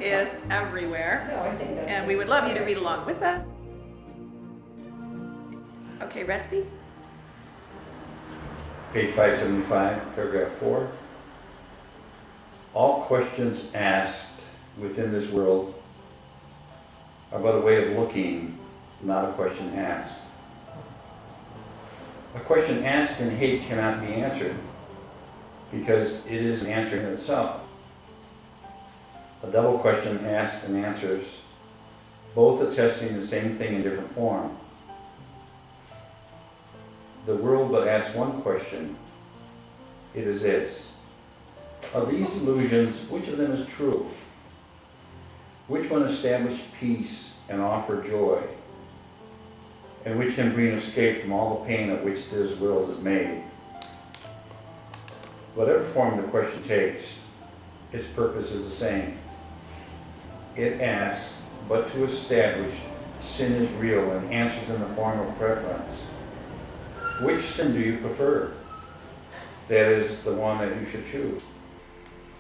is everywhere. No, I think that's. And we would love you to read along with us. Okay, Rusty? Page 575, paragraph 4. All questions asked within this world are but a way of looking, not a question asked. A question asked in hate cannot be answered because it is an answer in itself. A double question asked and answers, both attesting the same thing in different form. The world but asks one question. It is this: of these illusions, which of them is true? Which one established peace and offer joy? And which can bring escape from all the pain of which this world is made? Whatever form the question takes, its purpose is the same. It asks but to establish sin is real and answers in the form of preference. Which sin do you prefer? That is the one that you should choose.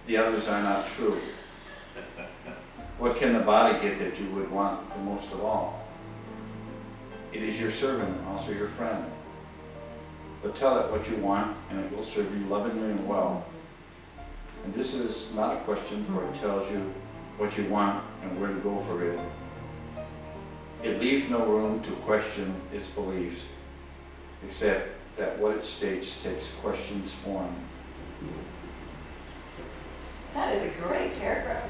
The others are not true. What can the body get that you would want the most of all? It is your servant and also your friend. But tell it what you want, and it will serve you lovingly and well. And this is not a question, for it tells you what you want and where to go for it. It leaves no room to question its beliefs, except that what it states takes question's form. That is a great paragraph.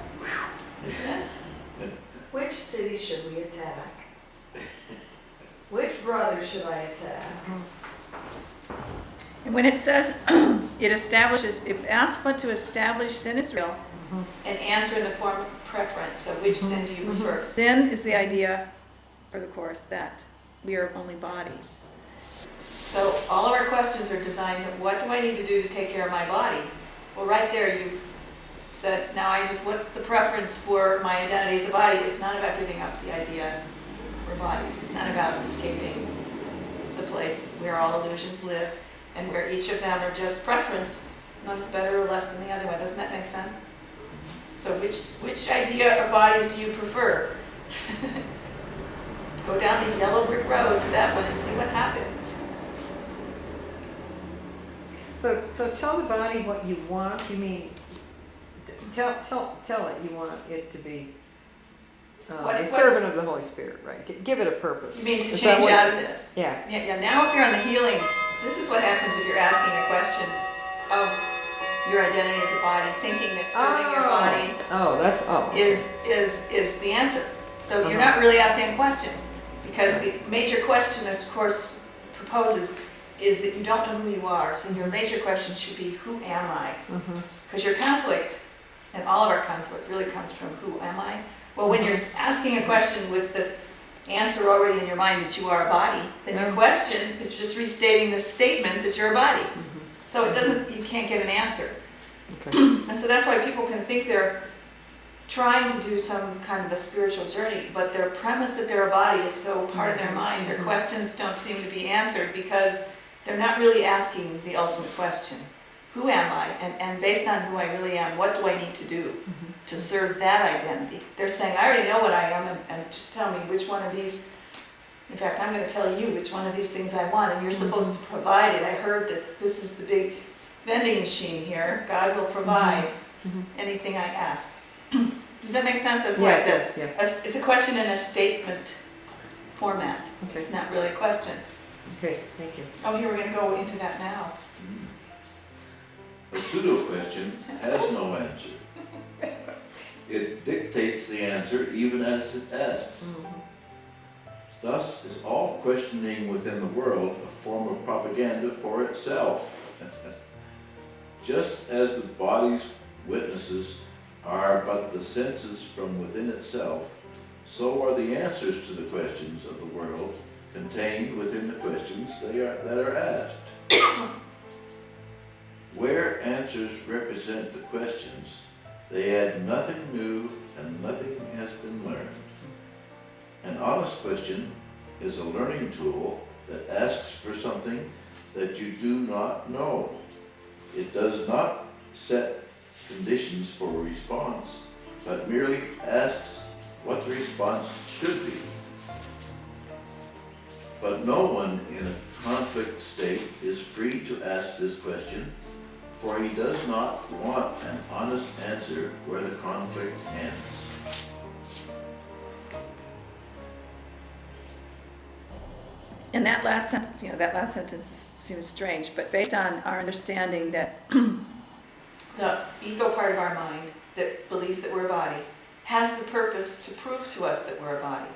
Isn't it? Which city should we attack? Which brother should I attack? And when it says it establishes, it asks but to establish sin is real and answer in the form of preference. So which sin do you prefer? Sin is the idea for the course that we are only bodies. So all of our questions are designed to, what do I need to do to take care of my body? Well, right there you've said, now what's the preference for my identity as a body? It's not about giving up the idea we're bodies. It's not about escaping the place where all illusions live and where each of them are just preference. One's better or less than the other one. Doesn't that make sense? So which idea of bodies do you prefer? Go down the yellow brick road to that one and see what happens. So tell the body what you want. You mean tell it you want it to be a servant of the Holy Spirit, right? Give it a purpose. You mean to change out of this? Yeah. Yeah. Now, if you're on the healing, this is what happens if you're asking a question of your identity as a body, thinking that serving your body is the answer. So you're not really asking a question, because the major question this course proposes is that you don't know who you are. So your major question should be, who am I? Because your conflict, and all of our conflict, really comes from who am I? Well, when you're asking a question with the answer already in your mind that you are a body, then your question is just restating the statement that you're a body. So you can't get an answer. Okay. And so that's why people can think they're trying to do some kind of a spiritual journey, but their premise that they're a body is so part of their mind, their questions don't seem to be answered because they're not really asking the ultimate question. Who am I? And based on who I really am, what do I need to do to serve that identity? They're saying, I already know what I am, and just tell me which one of these, in fact, I'm going to tell you which one of these things I want, and you're supposed to provide it. I heard that this is the big vending machine here. God will provide anything I ask. Does that make sense? That's why it's a question in a statement format. Okay. It's not really a question. Okay, thank you. Oh, here we're going to go into that now. A pseudo-question has no answer. It dictates the answer even as it asks. Thus is all questioning within the world a form of propaganda for itself. Just as the body's witnesses are but the senses from within itself, so are the answers to the questions of the world contained within the questions that are asked. Where answers represent the questions, they add nothing new and nothing has been learned. An honest question is a learning tool that asks for something that you do not know. It does not set conditions for a response, but merely asks what the response should be. But no one in a conflict state is free to ask this question, for he does not want an honest answer where the conflict ends. And that last sentence, that last sentence seems strange, but based on our understanding that the ego part of our mind that believes that we're a body has the purpose to prove to us that we're a body.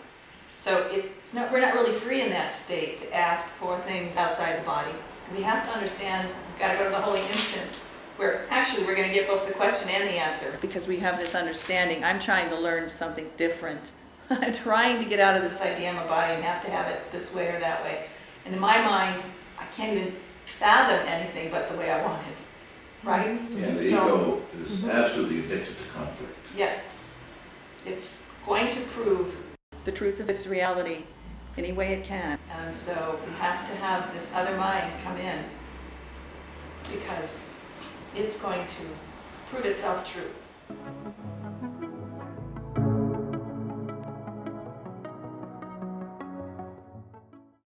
So we're not really free in that state to ask for things outside the body. We have to understand, we've got to go to the holy instant, where actually we're going to get both the question and the answer. Because we have this understanding, I'm trying to learn something different. I'm trying to get out of this idea I'm a body and have to have it this way or that way. And in my mind, I can't even fathom anything but the way I want it. Right? Yeah, the ego is absolutely addicted to conflict. Yes. It's going to prove the truth of its reality any way it can. And so we have to have this other mind come in because it's going to prove itself true.